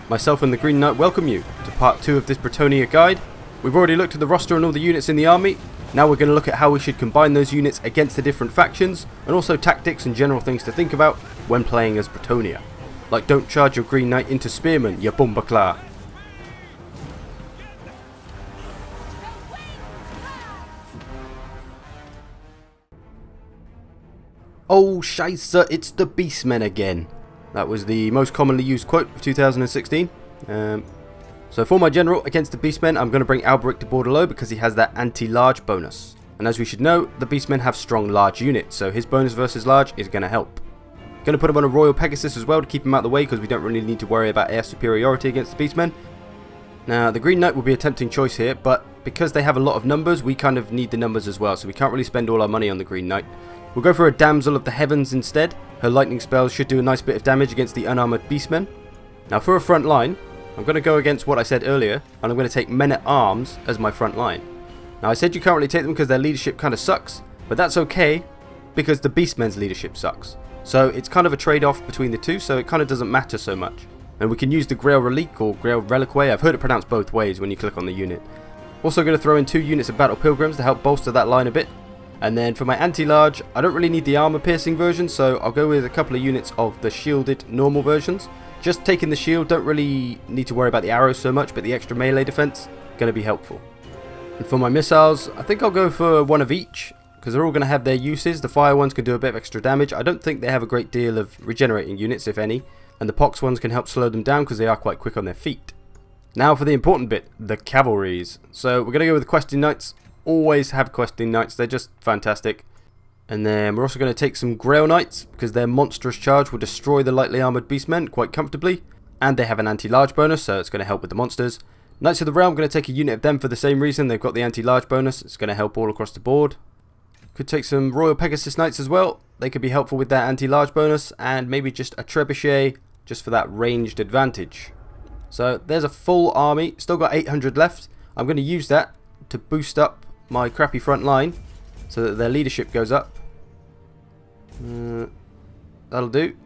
Myself and the Green Knight welcome you to part 2 of this Bretonnia guide. We've already looked at the roster and all the units in the army. Now we're going to look at how we should combine those units against the different factions, and also tactics and general things to think about when playing as Bretonnia. Like, don't charge your Green Knight into Spearmen, you bumbaclar. Oh scheisse, it's the Beastmen again. That was the most commonly used quote of 2016. So for my general against the Beastmen, I'm going to bring Alberic de Bordelot because he has that anti-large bonus. And as we should know, the Beastmen have strong large units, so his bonus versus large is going to help. Going to put him on a Royal Pegasus as well to keep him out of the way because we don't really need to worry about air superiority against the Beastmen. Now the Green Knight will be a tempting choice here, but because they have a lot of numbers, we kind of need the numbers as well, so we can't really spend all our money on the Green Knight. We'll go for a Damsel of the Heavens instead. Her lightning spells should do a nice bit of damage against the unarmoured Beastmen. Now for a front line, I'm going to go against what I said earlier, and I'm going to take Men-at-Arms as my front line. Now I said you can't really take them because their leadership kind of sucks, but that's okay because the Beastmen's leadership sucks. So it's kind of a trade-off between the two, so it kind of doesn't matter so much. And we can use the Grail Relique or Grail Reliquary. I've heard it pronounced both ways when you click on the unit. Also going to throw in 2 units of Battle Pilgrims to help bolster that line a bit. And then for my anti-large, I don't really need the armor piercing version, so I'll go with a couple of units of the shielded normal versions. Just taking the shield, don't really need to worry about the arrows so much, but the extra melee defense, going to be helpful. And for my missiles, I think I'll go for one of each, because they're all going to have their uses. The fire ones can do a bit of extra damage. I don't think they have a great deal of regenerating units, if any. And the pox ones can help slow them down because they are quite quick on their feet. Now for the important bit, the cavalries. So we're going to go with the Questing Knights. Always have Questing Knights, they're just fantastic. And then we're also going to take some Grail Knights because their monstrous charge will destroy the lightly armoured Beastmen quite comfortably. And they have an anti-large bonus, so it's going to help with the monsters. Knights of the Realm, going to take a unit of them for the same reason. They've got the anti-large bonus, it's going to help all across the board. Could take some Royal Pegasus Knights as well. They could be helpful with that anti-large bonus, and maybe just a Trebuchet just for that ranged advantage. So there's a full army, still got 800 left. I'm going to use that to boost up my crappy front line so that their leadership goes up. That'll do.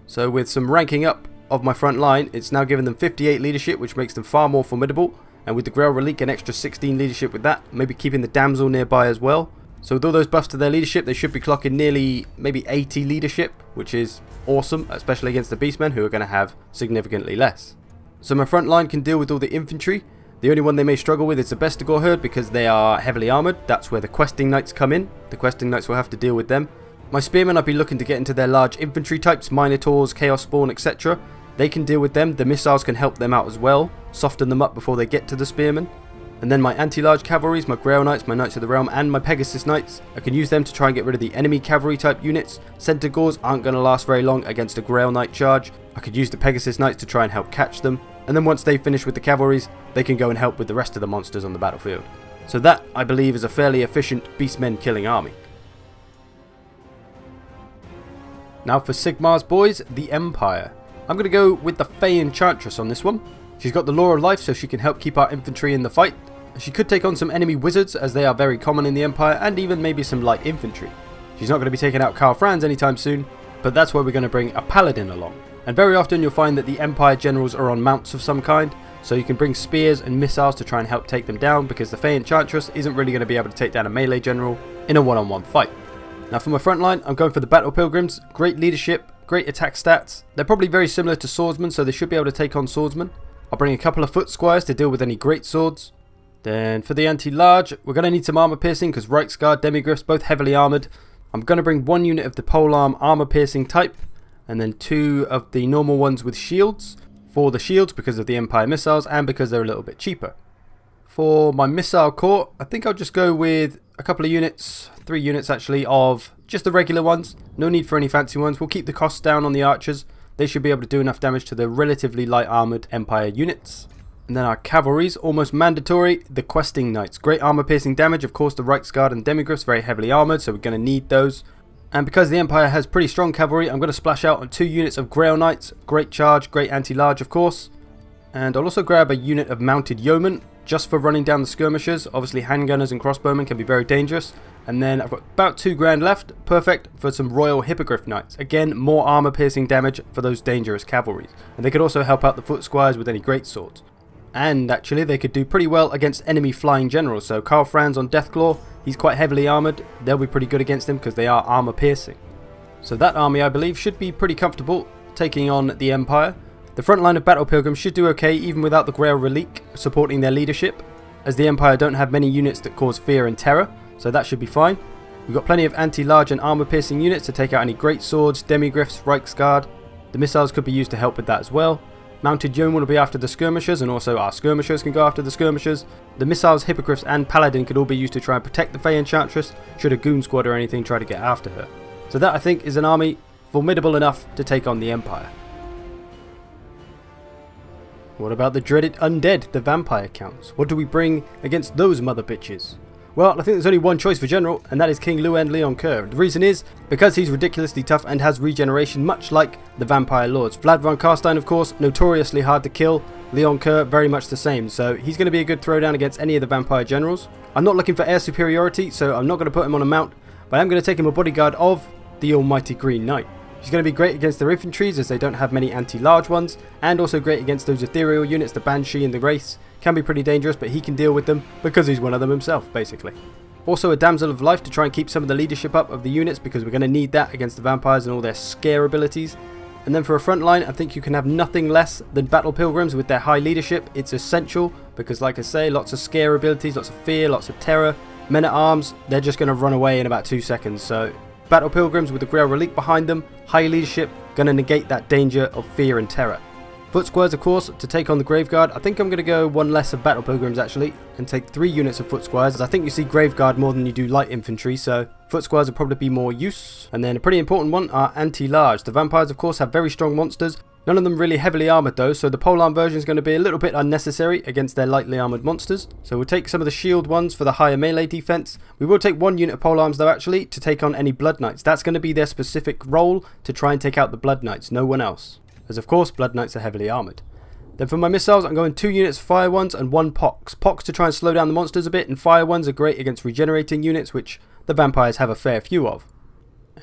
So with some ranking up of my front line, it's now given them 58 leadership, which makes them far more formidable. And with the Grail Relique, an extra 16 leadership with that. Maybe keeping the Damsel nearby as well. So with all those buffs to their leadership, they should be clocking nearly maybe 80 leadership, which is awesome, especially against the Beastmen, who are going to have significantly less. So my front line can deal with all the infantry. The only one they may struggle with is the Bestigor Herd because they are heavily armoured. That's where the Questing Knights come in. The Questing Knights will have to deal with them. My Spearmen, I'd be looking to get into their large infantry types, Minotaurs, Chaos Spawn, etc. They can deal with them. The missiles can help them out as well, soften them up before they get to the Spearmen. And then my anti-large cavalries, my Grail Knights, my Knights of the Realm, and my Pegasus Knights, I can use them to try and get rid of the enemy cavalry type units. Centaurs aren't going to last very long against a Grail Knight charge. I could use the Pegasus Knights to try and help catch them. And then once they finish with the cavalries, they can go and help with the rest of the monsters on the battlefield. So that, I believe, is a fairly efficient Beastmen killing army. Now for Sigmar's boys, the Empire. I'm going to go with the Fey Enchantress on this one. She's got the Law of Life, so she can help keep our infantry in the fight. She could take on some enemy wizards, as they are very common in the Empire, and even maybe some light infantry. She's not going to be taking out Karl Franz anytime soon, but that's where we're going to bring a Paladin along. And very often you'll find that the Empire generals are on mounts of some kind, so you can bring spears and missiles to try and help take them down, because the Fey Enchantress isn't really going to be able to take down a melee general in a one-on-one fight. Now for my front line, I'm going for the Battle Pilgrims. Great leadership, great attack stats. They're probably very similar to swordsmen, so they should be able to take on swordsmen. I'll bring a couple of foot squires to deal with any great swords. Then for the anti-large, we're going to need some armor piercing because Reiksguard, Demigriffs, both heavily armored. I'm going to bring 1 unit of the polearm armor piercing type, and then 2 of the normal ones with shields. For the shields because of the Empire missiles and because they're a little bit cheaper. For my missile corps, I think I'll just go with a couple of units, 3 units actually, of just the regular ones. No need for any fancy ones. We'll keep the costs down on the archers. They should be able to do enough damage to the relatively light armoured Empire units. And then our cavalries, almost mandatory, the Questing Knights. Great armor piercing damage, of course the Reiksguard and Demigriffs, very heavily armoured, so we're going to need those. And because the Empire has pretty strong cavalry, I'm going to splash out on 2 units of Grail Knights. Great charge, great anti-large of course. And I'll also grab a unit of mounted yeomen, just for running down the skirmishers. Obviously handgunners and crossbowmen can be very dangerous. And then I've got about 2 grand left, perfect for some Royal Hippogriff Knights. Again, more armor piercing damage for those dangerous cavalries. And they could also help out the foot squires with any great swords. And actually they could do pretty well against enemy flying generals. So Karl Franz on Deathclaw, he's quite heavily armoured. They'll be pretty good against him because they are armor piercing. So that army, I believe, should be pretty comfortable taking on the Empire. The front line of Battle Pilgrims should do okay even without the Grail Relique supporting their leadership, as the Empire don't have many units that cause fear and terror, so that should be fine. We've got plenty of anti-large and armor piercing units to take out any great swords, demigriffs, Reichsguard. The missiles could be used to help with that as well. Mounted yeomen will be after the skirmishers, and also our skirmishers can go after the skirmishers. The missiles, hippogriffs and paladin could all be used to try and protect the Fey Enchantress should a goon squad or anything try to get after her. So that, I think, is an army formidable enough to take on the Empire. What about the dreaded undead, the vampire counts? What do we bring against those mother bitches? Well, I think there's only one choice for general, and that is King Luen Leon Kerr. The reason is because he's ridiculously tough and has regeneration, much like the vampire lords. Vlad von Carstein, of course, notoriously hard to kill. Leon Kerr, very much the same. So he's going to be a good throwdown against any of the vampire generals. I'm not looking for air superiority, so I'm not going to put him on a mount, but I'm going to take him a bodyguard of the almighty Green Knight. He's going to be great against their infantries as they don't have many anti-large ones, and also great against those ethereal units, the Banshee and the Wraiths. Can be pretty dangerous, but he can deal with them because he's one of them himself, basically. Also a Damsel of Life to try and keep some of the leadership up of the units, because we're going to need that against the vampires and all their scare abilities. And then for a front line, I think you can have nothing less than Battle Pilgrims with their high leadership. It's essential because, like I say, lots of scare abilities, lots of fear, lots of terror. Men at Arms, they're just going to run away in about 2 seconds, so Battle Pilgrims with the Grail Relique behind them, high leadership, going to negate that danger of fear and terror. Foot Squires, of course, to take on the Graveguard. I think I'm going to go one less of Battle Pilgrims actually, and take 3 units of Foot Squires, as I think you see Graveguard more than you do light infantry, so Foot Squires will probably be more use. And then a pretty important one are anti-large. The vampires, of course, have very strong monsters. None of them really heavily armoured though, so the polearm version is going to be a little bit unnecessary against their lightly armoured monsters. So we'll take some of the shield ones for the higher melee defense. We will take 1 unit of polearms though actually to take on any Blood Knights. That's going to be their specific role, to try and take out the Blood Knights, no one else. As of course Blood Knights are heavily armoured. Then for my missiles, I'm going 2 units of fire ones and 1 pox. Pox to try and slow down the monsters a bit, and fire ones are great against regenerating units, which the vampires have a fair few of.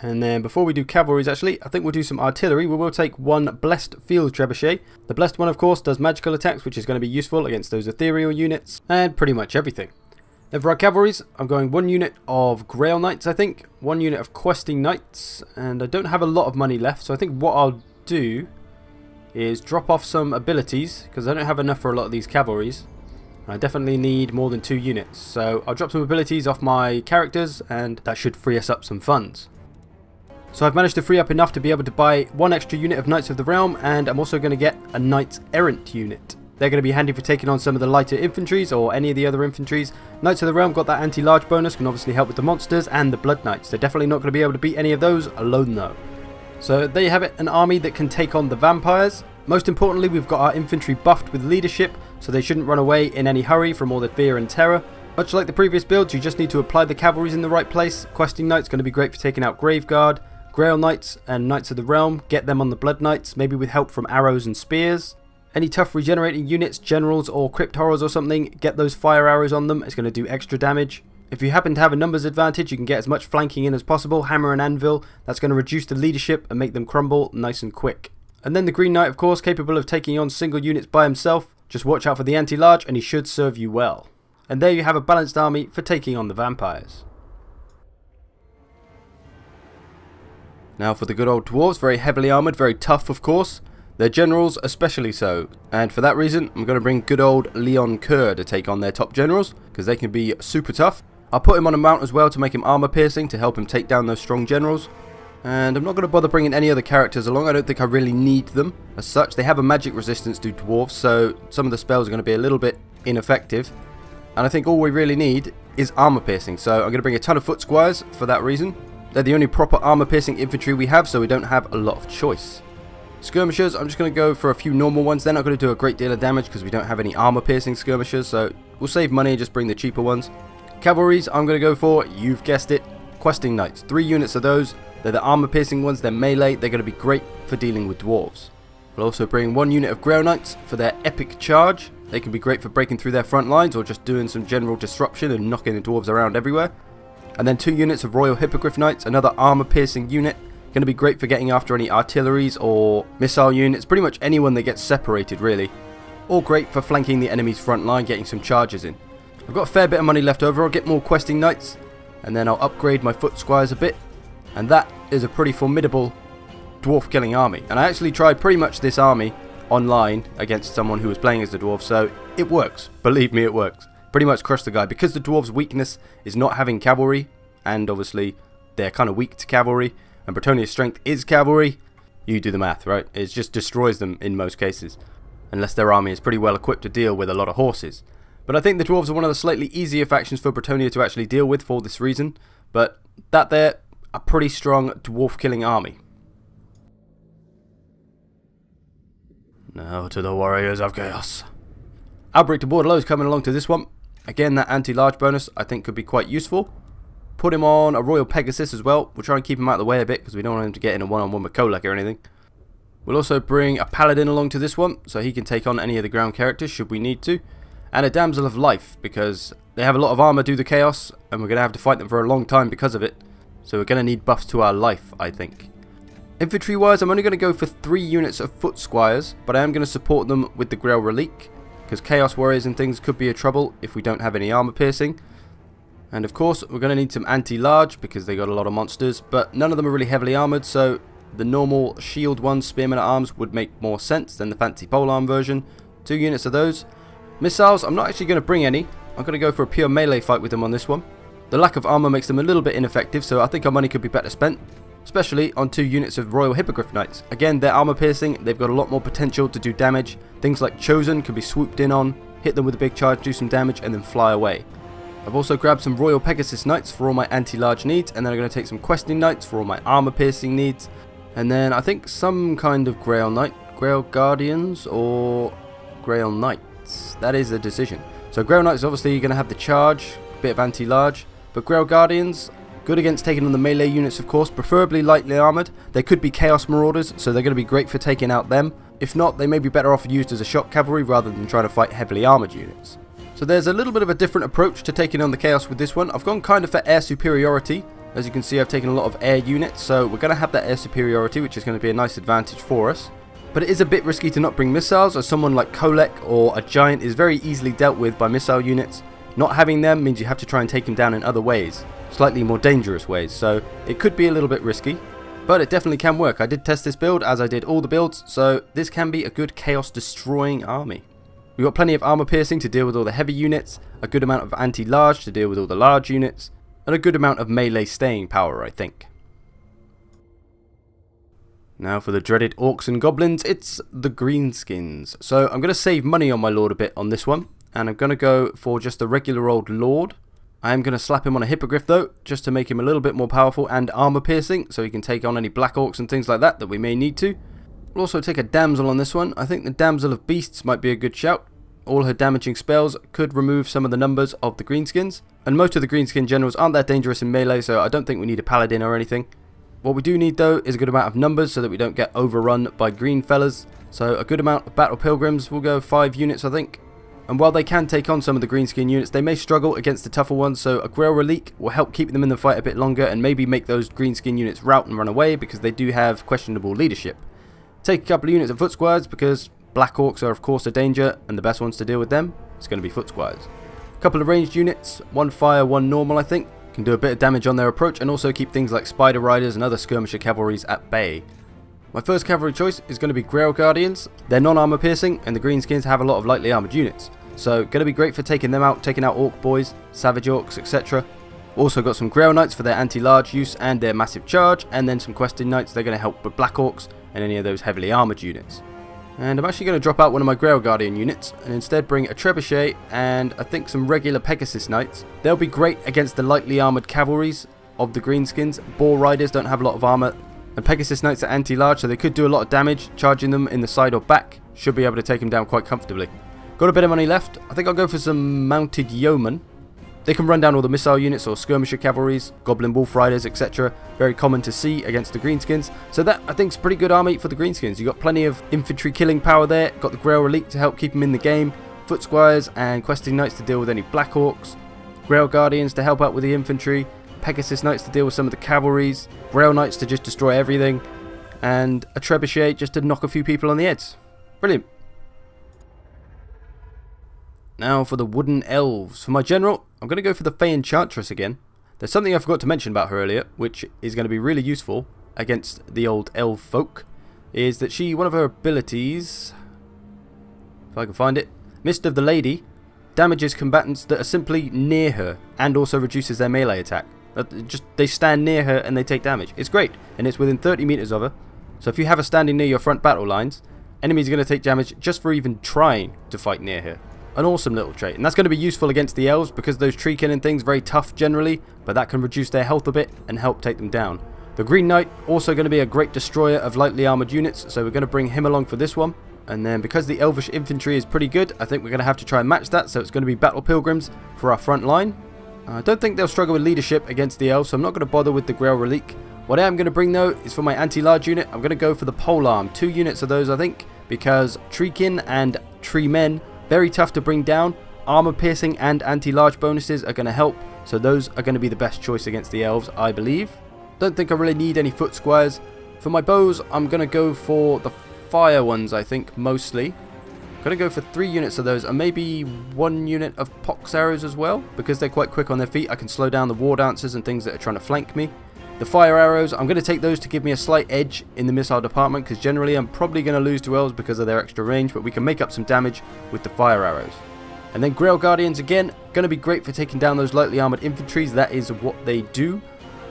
And then before we do cavalries actually, I think we'll do some artillery. We will take 1 Blessed Field Trebuchet. The Blessed one, of course, does magical attacks, which is going to be useful against those ethereal units, and pretty much everything. Then for our cavalries, I'm going 1 unit of Grail Knights, I think, 1 unit of Questing Knights, and I don't have a lot of money left, so I think what I'll do is drop off some abilities, because I don't have enough for a lot of these cavalries. I definitely need more than 2 units, so I'll drop some abilities off my characters, and that should free us up some funds. So I've managed to free up enough to be able to buy 1 extra unit of Knights of the Realm, and I'm also going to get a Knights Errant unit. They're going to be handy for taking on some of the lighter infantries or any of the other infantries. Knights of the Realm got that anti-large bonus, can obviously help with the monsters and the Blood Knights. They're definitely not going to be able to beat any of those alone though. So there you have it, an army that can take on the vampires. Most importantly, we've got our infantry buffed with leadership, so they shouldn't run away in any hurry from all the fear and terror. Much like the previous builds, you just need to apply the cavalries in the right place. Questing Knights going to be great for taking out Graveguard. Grail Knights and Knights of the Realm, get them on the Blood Knights, maybe with help from arrows and spears. Any tough regenerating units, generals or crypt horrors or something, get those fire arrows on them, it's going to do extra damage. If you happen to have a numbers advantage, you can get as much flanking in as possible, hammer and anvil, that's going to reduce the leadership and make them crumble nice and quick. And then the Green Knight, of course, capable of taking on single units by himself, just watch out for the anti-large and he should serve you well. And there you have a balanced army for taking on the vampires. Now for the good old Dwarves, very heavily armoured, very tough of course. Their generals especially so, and for that reason I'm going to bring good old Leon Kerr to take on their top generals, because they can be super tough. I'll put him on a mount as well to make him armour piercing to help him take down those strong generals. And I'm not going to bother bringing any other characters along, I don't think I really need them as such. They have a magic resistance to Dwarves, so some of the spells are going to be a little bit ineffective. And I think all we really need is armour piercing, so I'm going to bring a ton of Foot Squires for that reason. They're the only proper armour piercing infantry we have, so we don't have a lot of choice. Skirmishers, I'm just going to go for a few normal ones. They're not going to do a great deal of damage because we don't have any armour piercing skirmishers, so we'll save money and just bring the cheaper ones. Cavalries, I'm going to go for, you've guessed it, Questing Knights. 3 units of those. They're the armour piercing ones, they're melee, they're going to be great for dealing with Dwarves. We'll also bring 1 unit of Grail Knights for their epic charge. They can be great for breaking through their front lines or just doing some general disruption and knocking the Dwarves around everywhere. And then 2 units of Royal Hippogriff Knights, another armor piercing unit. Going to be great for getting after any artilleries or missile units, pretty much anyone that gets separated really. Or great for flanking the enemy's front line, getting some charges in. I've got a fair bit of money left over. I'll get more questing knights, and then I'll upgrade my foot squires a bit. And that is a pretty formidable dwarf killing army. And I actually tried pretty much this army online against someone who was playing as the dwarf, so it works. Believe me, it works. Pretty much crushed the guy. Because the dwarves' weakness is not having cavalry, and obviously they're kind of weak to cavalry, and Bretonnia's strength is cavalry, you do the math, right? It just destroys them in most cases. Unless their army is pretty well equipped to deal with a lot of horses. But I think the dwarves are one of the slightly easier factions for Bretonnia to actually deal with for this reason. But that they're a pretty strong dwarf killing army. Now to the warriors of chaos. Albrecht de Bordelot is coming along to this one. Again, that anti-large bonus I think could be quite useful. Put him on a Royal Pegasus as well. We'll try and keep him out of the way a bit because we don't want him to get in a one-on-one with Kolek or anything. We'll also bring a Paladin along to this one so he can take on any of the ground characters should we need to. And a Damsel of Life because they have a lot of armor due to chaos and we're going to have to fight them for a long time because of it. So we're going to need buffs to our life, I think. Infantry wise, I'm only going to go for 3 units of foot squires, but I am going to support them with the Grail Relique because chaos warriors and things could be a trouble if we don't have any armor piercing. And of course we're going to need some anti-large because they got a lot of monsters, but none of them are really heavily armored, so the normal shield ones, spearmen at arms, would make more sense than the fancy polearm version. 2 units of those. Missiles, I'm not actually going to bring any. I'm going to go for a pure melee fight with them on this one. The lack of armor makes them a little bit ineffective, so I think our money could be better spent. Especially on 2 units of Royal Hippogriff Knights. Again, they're armor piercing, they've got a lot more potential to do damage. Things like Chosen can be swooped in on, hit them with a big charge, do some damage, and then fly away. I've also grabbed some Royal Pegasus Knights for all my anti-large needs, and then I'm going to take some Questing Knights for all my armor piercing needs. And then I think some kind of Grail Knight, Grail Guardians, or Grail Knights. That is a decision. So Grail Knights obviously you're going to have the charge, a bit of anti-large, but Grail Guardians, good against taking on the melee units of course, preferably lightly armoured. They could be Chaos Marauders, so they're going to be great for taking out them. If not, they may be better off used as a shock cavalry rather than trying to fight heavily armoured units. So there's a little bit of a different approach to taking on the Chaos with this one. I've gone kind of for air superiority. As you can see, I've taken a lot of air units, so we're going to have that air superiority, which is going to be a nice advantage for us. But it is a bit risky to not bring missiles, as someone like Kolek or a Giant is very easily dealt with by missile units. Not having them means you have to try and take him down in other ways, slightly more dangerous ways, so it could be a little bit risky. But it definitely can work. I did test this build, as I did all the builds, so this can be a good chaos-destroying army. We've got plenty of armor piercing to deal with all the heavy units, a good amount of anti-large to deal with all the large units, and a good amount of melee staying power, I think. Now for the dreaded Orcs and Goblins, it's the Greenskins. So I'm going to save money on my Lord a bit on this one, and I'm going to go for just a regular old Lord. I am going to slap him on a Hippogriff though, just to make him a little bit more powerful and armor piercing, so he can take on any Black Orcs and things like that we may need to. We'll also take a Damsel on this one. I think the Damsel of Beasts might be a good shout. All her damaging spells could remove some of the numbers of the Greenskins, and most of the Greenskin generals aren't that dangerous in melee, so I don't think we need a Paladin or anything. What we do need though is a good amount of numbers so that we don't get overrun by green fellas, so a good amount of Battle Pilgrims. Will go 5 units I think. And while they can take on some of the Greenskin units, they may struggle against the tougher ones, so a Grail Relique will help keep them in the fight a bit longer and maybe make those Greenskin units rout and run away because they do have questionable leadership. Take a couple of units of Foot Squires because Black Orcs are of course a danger, and the best ones to deal with them is going to be Foot Squires. A couple of ranged units, 1 fire, 1 normal I think, can do a bit of damage on their approach and also keep things like Spider Riders and other skirmisher cavalries at bay. My first cavalry choice is going to be Grail Guardians. They're non-armor piercing and the Greenskins have a lot of lightly armored units, so going to be great for taking them out, taking out Orc Boys, Savage Orcs, etc. Also got some Grail Knights for their anti-large use and their massive charge, and then some Questing Knights. They're going to help with Black Orcs and any of those heavily armored units. And I'm actually going to drop out one of my Grail Guardian units and instead bring a Trebuchet and I think some regular Pegasus Knights. They'll be great against the lightly armoured cavalries of the Greenskins. Boar Riders don't have a lot of armour, and Pegasus Knights are anti-large, so they could do a lot of damage. Charging them in the side or back should be able to take them down quite comfortably. Got a bit of money left. I think I'll go for some Mounted Yeomen. They can run down all the missile units or skirmisher cavalries, Goblin Wolf Riders, etc. Very common to see against the Greenskins. So that I think is pretty good army for the Greenskins. You've got plenty of infantry killing power there. Got the Grail Relique to help keep them in the game. Foot Squires and Questing Knights to deal with any Black Orcs. Grail Guardians to help out with the infantry. Pegasus Knights to deal with some of the cavalries, Grail Knights to just destroy everything, and a Trebuchet just to knock a few people on the heads. Brilliant. Now for the Wooden Elves. For my general, I'm going to go for the Fey Enchantress again. There's something I forgot to mention about her earlier, which is going to be really useful against the old elf folk, is that one of her abilities, if I can find it, Mist of the Lady, damages combatants that are simply near her and also reduces their melee attack. They stand near her and they take damage. It's great, and it's within 30 meters of her. So if you have her standing near your front battle lines, enemies are going to take damage just for even trying to fight near her. An awesome little trait, and that's going to be useful against the elves because those treekin and things very tough generally, but that can reduce their health a bit and help take them down. The Green Knight also going to be a great destroyer of lightly armored units, so we're going to bring him along for this one. And then because the Elvish infantry is pretty good, I think we're going to have to try and match that, so it's going to be Battle Pilgrims for our front line. I don't think they'll struggle with leadership against the elves, so I'm not going to bother with the Grail Relique. What I am going to bring though is for my anti-large unit, I'm going to go for the Polearm. 2 units of those I think, because Treekin and Tree Men, very tough to bring down. Armor piercing and anti-large bonuses are going to help, so those are going to be the best choice against the elves, I believe. Don't think I really need any foot squires. For my bows, I'm going to go for the fire ones, I think, mostly. I'm going to go for 3 units of those, and maybe 1 unit of pox arrows as well, because they're quite quick on their feet. I can slow down the war dancers and things that are trying to flank me. The fire arrows, I'm going to take those to give me a slight edge in the missile department, because generally I'm probably going to lose to elves because of their extra range, but we can make up some damage with the fire arrows. And then Grail Guardians, again, going to be great for taking down those lightly armored infantries. That is what they do.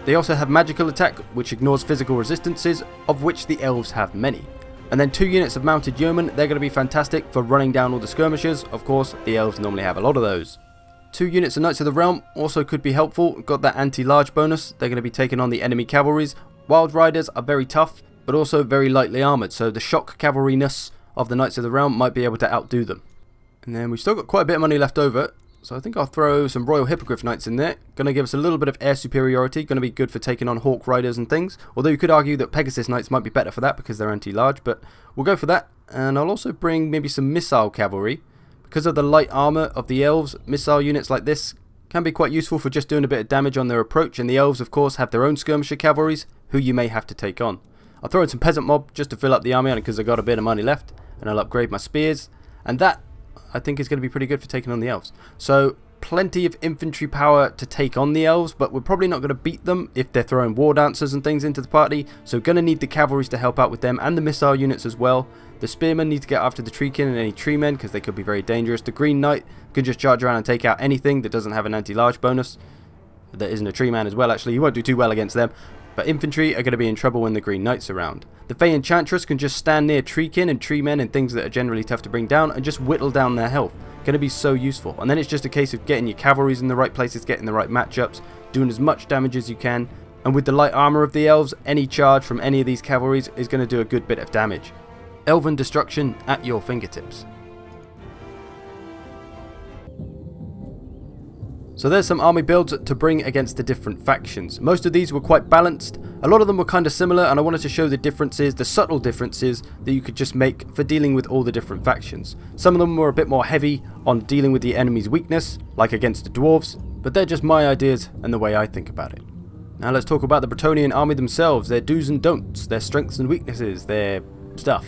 They also have magical attack, which ignores physical resistances, of which the elves have many. And then 2 units of mounted yeomen, they're going to be fantastic for running down all the skirmishers. Of course, the elves normally have a lot of those. 2 units of Knights of the Realm also could be helpful. Got that anti-large bonus. They're going to be taking on the enemy cavalries. Wild Riders are very tough, but also very lightly armoured, so the shock cavalryness of the Knights of the Realm might be able to outdo them. And then we've still got quite a bit of money left over, so I think I'll throw some Royal Hippogriff Knights in there. Going to give us a little bit of air superiority. Going to be good for taking on Hawk Riders and things. Although you could argue that Pegasus Knights might be better for that because they're anti-large, but we'll go for that. And I'll also bring maybe some Missile Cavalry. Because of the light armour of the Elves, missile units like this can be quite useful for just doing a bit of damage on their approach, and the Elves of course have their own skirmisher cavalries who you may have to take on. I'll throw in some Peasant Mob just to fill up the army on it because I've got a bit of money left, and I'll upgrade my spears, and that I think is going to be pretty good for taking on the Elves. So plenty of infantry power to take on the Elves, but we're probably not going to beat them if they're throwing war dancers and things into the party, so going to need the cavalries to help out with them and the missile units as well. The spearmen need to get after the treekin and any tree men because they could be very dangerous. The Green Knight can just charge around and take out anything that doesn't have an anti-large bonus. There isn't a tree man as well, actually. You won't do too well against them. But infantry are going to be in trouble when the Green Knight's around. The Fey Enchantress can just stand near treekin and tree men and things that are generally tough to bring down and just whittle down their health. Going to be so useful. And then it's just a case of getting your cavalries in the right places, getting the right matchups, doing as much damage as you can. And with the light armor of the Elves, any charge from any of these cavalries is going to do a good bit of damage. Elven destruction at your fingertips. So there's some army builds to bring against the different factions. Most of these were quite balanced. A lot of them were kind of similar, and I wanted to show the differences, the subtle differences that you could just make for dealing with all the different factions. Some of them were a bit more heavy on dealing with the enemy's weakness, like against the Dwarfs, but they're just my ideas and the way I think about it. Now let's talk about the Bretonnian army themselves, their do's and don'ts, their strengths and weaknesses, their stuff.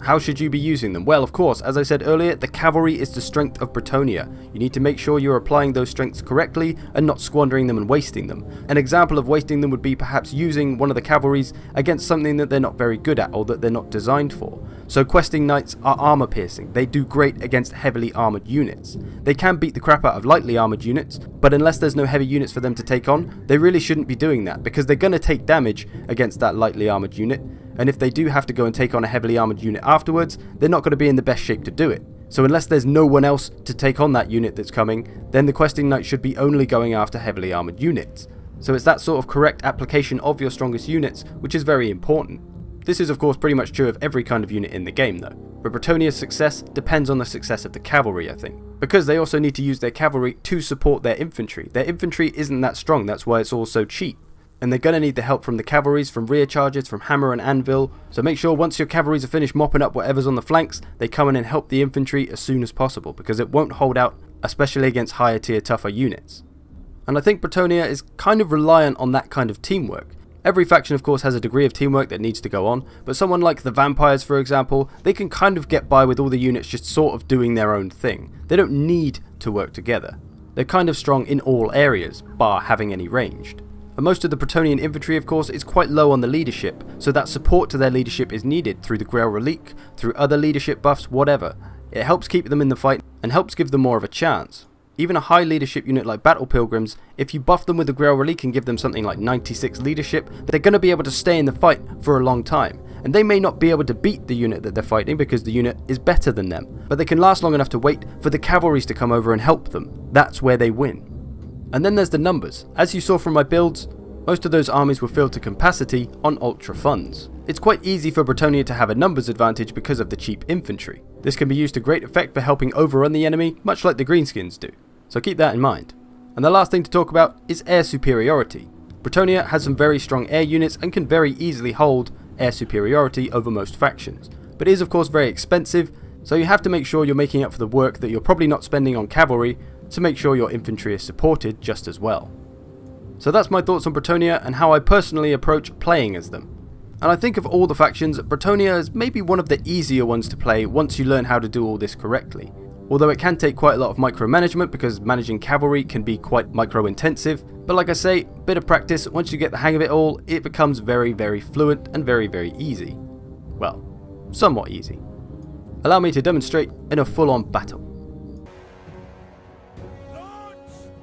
How should you be using them? Well, of course, as I said earlier, the cavalry is the strength of Bretonnia. You need to make sure you're applying those strengths correctly and not squandering them and wasting them. An example of wasting them would be perhaps using one of the cavalries against something that they're not very good at or that they're not designed for. So questing knights are armor piercing. They do great against heavily armored units. They can beat the crap out of lightly armored units, but unless there's no heavy units for them to take on, they really shouldn't be doing that because they're going to take damage against that lightly armored unit. And if they do have to go and take on a heavily armoured unit afterwards, they're not going to be in the best shape to do it. So unless there's no one else to take on that unit that's coming, then the questing knight should be only going after heavily armoured units. So it's that sort of correct application of your strongest units, which is very important. This is of course pretty much true of every kind of unit in the game though. But Bretonnia's success depends on the success of the cavalry, I think. Because they also need to use their cavalry to support their infantry. Their infantry isn't that strong, that's why it's all so cheap. And they're going to need the help from the cavalries, from rear charges, from hammer and anvil. So make sure once your cavalries are finished mopping up whatever's on the flanks, they come in and help the infantry as soon as possible, because it won't hold out, especially against higher tier tougher units. And I think Bretonnia is kind of reliant on that kind of teamwork. Every faction of course has a degree of teamwork that needs to go on, but someone like the vampires for example, they can kind of get by with all the units just sort of doing their own thing. They don't need to work together. They're kind of strong in all areas, bar having any ranged. And most of the Bretonnian infantry of course is quite low on the leadership, so that support to their leadership is needed through the Grail Relique, through other leadership buffs, whatever. It helps keep them in the fight and helps give them more of a chance. Even a high leadership unit like Battle Pilgrims, if you buff them with the Grail Relique and give them something like 96 leadership, they're going to be able to stay in the fight for a long time. And they may not be able to beat the unit that they're fighting because the unit is better than them, but they can last long enough to wait for the cavalries to come over and help them. That's where they win. And then there's the numbers. As you saw from my builds, most of those armies were filled to capacity on ultra funds. It's quite easy for Bretonnia to have a numbers advantage because of the cheap infantry. This can be used to great effect for helping overrun the enemy, much like the greenskins do. So keep that in mind. And the last thing to talk about is air superiority. Bretonnia has some very strong air units and can very easily hold air superiority over most factions. But it is of course very expensive, so you have to make sure you're making up for the work that you're probably not spending on cavalry to make sure your infantry is supported just as well. So that's my thoughts on Bretonnia and how I personally approach playing as them. And I think of all the factions, Bretonnia is maybe one of the easier ones to play once you learn how to do all this correctly. Although it can take quite a lot of micromanagement because managing cavalry can be quite micro-intensive. But like I say, bit of practice, once you get the hang of it all, it becomes very, very fluent and very, very easy. Well, somewhat easy. Allow me to demonstrate in a full-on battle.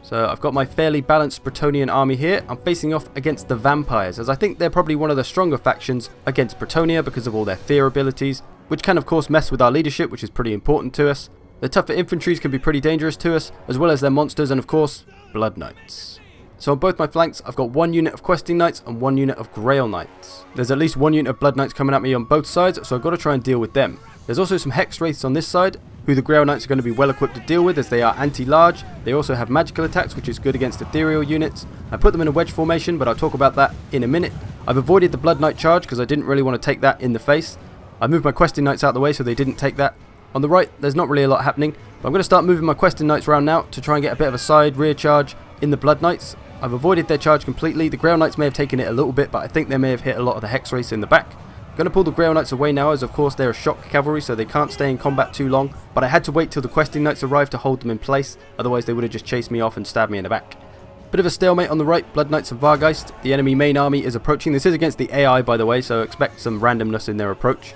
So I've got my fairly balanced Bretonnian army here. I'm facing off against the vampires, as I think they're probably one of the stronger factions against Bretonnia because of all their fear abilities, which can of course mess with our leadership, which is pretty important to us. The tougher infantries can be pretty dangerous to us, as well as their monsters and of course, Blood Knights. So on both my flanks, I've got one unit of Questing Knights and one unit of Grail Knights. There's at least one unit of Blood Knights coming at me on both sides, so I've got to try and deal with them. There's also some Hex Wraiths on this side, who the Grail Knights are going to be well equipped to deal with as they are anti-large. They also have magical attacks, which is good against ethereal units. I put them in a wedge formation, but I'll talk about that in a minute. I've avoided the Blood Knight charge because I didn't really want to take that in the face. I moved my Questing Knights out the way so they didn't take that. On the right, there's not really a lot happening, but I'm going to start moving my Questing Knights around now to try and get a bit of a side rear charge in the Blood Knights. I've avoided their charge completely. The Grail Knights may have taken it a little bit, but I think they may have hit a lot of the Hex Wraiths in the back. I'm going to pull the Grail Knights away now, as of course they're a shock cavalry, so they can't stay in combat too long, but I had to wait till the Questing Knights arrived to hold them in place, otherwise they would have just chased me off and stabbed me in the back. Bit of a stalemate on the right, Blood Knights and Vargeist. The enemy main army is approaching. This is against the AI by the way, so expect some randomness in their approach.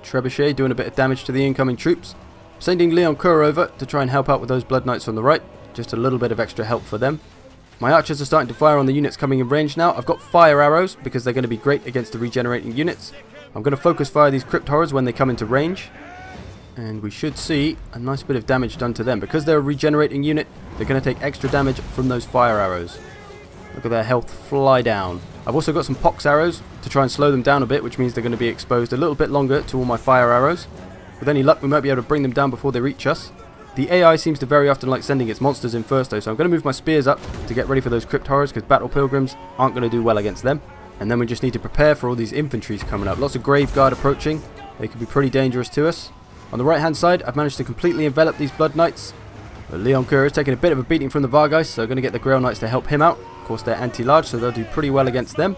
Trebuchet doing a bit of damage to the incoming troops. Sending Leon Kerr over to try and help out with those Blood Knights on the right, just a little bit of extra help for them. My archers are starting to fire on the units coming in range now. I've got fire arrows because they're going to be great against the regenerating units. I'm going to focus fire these crypt horrors when they come into range. And we should see a nice bit of damage done to them. Because they're a regenerating unit, they're going to take extra damage from those fire arrows. Look at their health fly down. I've also got some pox arrows to try and slow them down a bit, which means they're going to be exposed a little bit longer to all my fire arrows. With any luck, we might be able to bring them down before they reach us. The AI seems to very often like sending its monsters in first though, so I'm going to move my spears up to get ready for those crypt horrors because Battle Pilgrims aren't going to do well against them. And then we just need to prepare for all these infantries coming up. Lots of Grave Guard approaching. They could be pretty dangerous to us. On the right hand side, I've managed to completely envelop these Blood Knights. But Leon Kerr is taking a bit of a beating from the Vargeist, so I'm going to get the Grail Knights to help him out. Of course they're anti-large, so they'll do pretty well against them.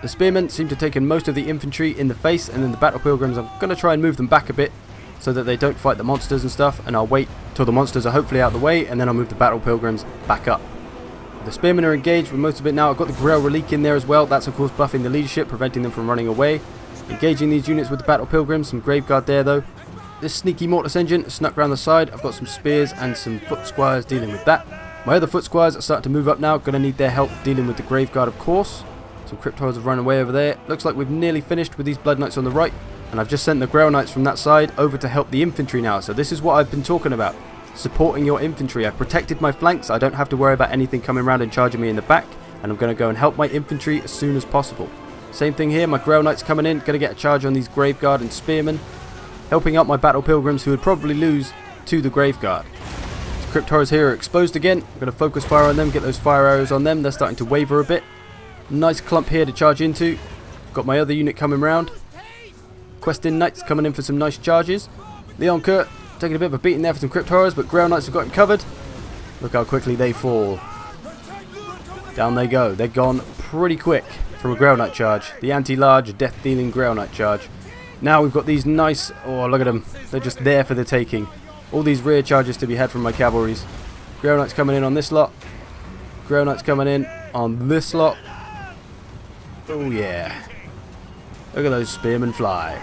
The Spearmen seem to have taken most of the infantry in the face, and then the Battle Pilgrims, I'm going to try and move them back a bit so that they don't fight the monsters and stuff, and I'll wait till the monsters are hopefully out of the way, and then I'll move the Battle Pilgrims back up. The Spearmen are engaged with most of it now. I've got the Grail Relique in there as well. That's of course buffing the leadership, preventing them from running away. Engaging these units with the Battle Pilgrims, some Grave Guard there though. This sneaky Mortis Engine snuck around the side. I've got some spears and some Foot Squires dealing with that. My other Foot Squires are starting to move up now. Going to need their help dealing with the Grave Guard of course. Some Crypt Horrors have run away over there. Looks like we've nearly finished with these Blood Knights on the right. And I've just sent the Grail Knights from that side over to help the infantry now. So this is what I've been talking about. Supporting your infantry. I've protected my flanks. I don't have to worry about anything coming around and charging me in the back. And I'm going to go and help my infantry as soon as possible. Same thing here. My Grail Knights coming in. Going to get a charge on these Grave Guard and Spearmen. Helping out my Battle Pilgrims who would probably lose to the Grave Guard. The Crypt Horrors here are exposed again. I'm going to focus fire on them. Get those fire arrows on them. They're starting to waver a bit. Nice clump here to charge into. Got my other unit coming round. Questing Knights coming in for some nice charges. Leon Kerr taking a bit of a beating there for some Crypt Horrors, but Grail Knights have got him covered. Look how quickly they fall. Down they go. They're gone pretty quick from a Grey Knight charge. The anti-large, death-dealing Grey Knight charge. Now we've got these nice... Oh, look at them. They're just there for the taking. All these rear charges to be had from my cavalries. Grey Knight's coming in on this lot. Grey Knight's coming in on this lot. Oh, yeah. Look at those spearmen fly.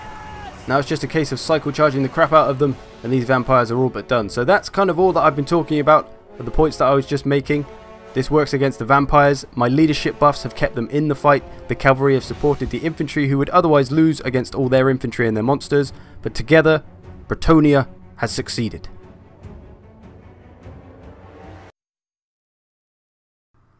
Now it's just a case of cycle charging the crap out of them, and these vampires are all but done. So that's kind of all that I've been talking about, the points that I was just making. This works against the vampires. My leadership buffs have kept them in the fight. The cavalry have supported the infantry who would otherwise lose against all their infantry and their monsters. But together, Bretonnia has succeeded.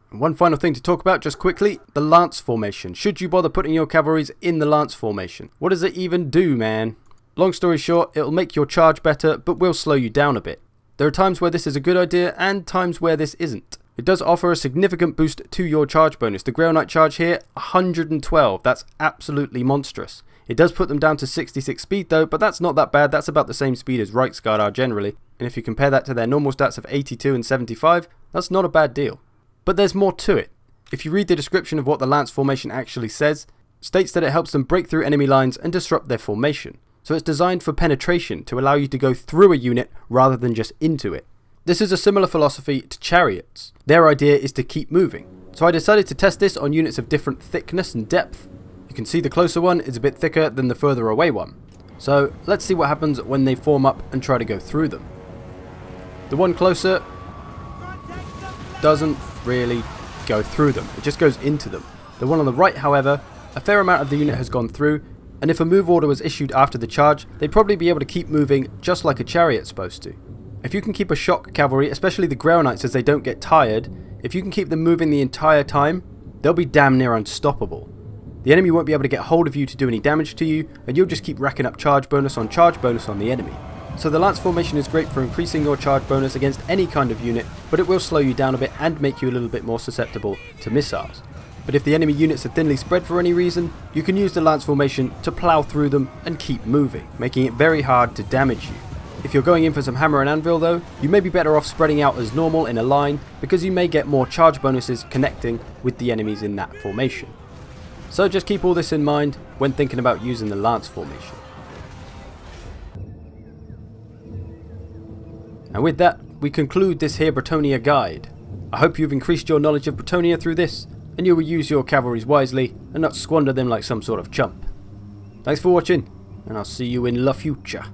One final thing to talk about just quickly, the lance formation. Should you bother putting your cavalries in the lance formation? What does it even do, man? Long story short, it'll make your charge better, but will slow you down a bit. There are times where this is a good idea and times where this isn't. It does offer a significant boost to your charge bonus. The Grey Knight charge here, 112. That's absolutely monstrous. It does put them down to 66 speed though, but that's not that bad. That's about the same speed as Reichsguard are generally. And if you compare that to their normal stats of 82 and 75, that's not a bad deal. But there's more to it. If you read the description of what the lance formation actually says, it states that it helps them break through enemy lines and disrupt their formation. So it's designed for penetration to allow you to go through a unit rather than just into it. This is a similar philosophy to chariots. Their idea is to keep moving. So I decided to test this on units of different thickness and depth. You can see the closer one is a bit thicker than the further away one. So let's see what happens when they form up and try to go through them. The one closer doesn't really go through them, it just goes into them. The one on the right, however, a fair amount of the unit has gone through, and if a move order was issued after the charge, they'd probably be able to keep moving just like a chariot's supposed to. If you can keep a shock cavalry, especially the Grey Knights as they don't get tired, if you can keep them moving the entire time, they'll be damn near unstoppable. The enemy won't be able to get hold of you to do any damage to you, and you'll just keep racking up charge bonus on the enemy. So the lance formation is great for increasing your charge bonus against any kind of unit, but it will slow you down a bit and make you a little bit more susceptible to missiles. But if the enemy units are thinly spread for any reason, you can use the lance formation to plow through them and keep moving, making it very hard to damage you. If you're going in for some hammer and anvil though, you may be better off spreading out as normal in a line, because you may get more charge bonuses connecting with the enemies in that formation. So just keep all this in mind when thinking about using the lance formation. And with that, we conclude this here Bretonnia guide. I hope you've increased your knowledge of Bretonnia through this, and you will use your cavalries wisely and not squander them like some sort of chump. Thanks for watching, and I'll see you in the future.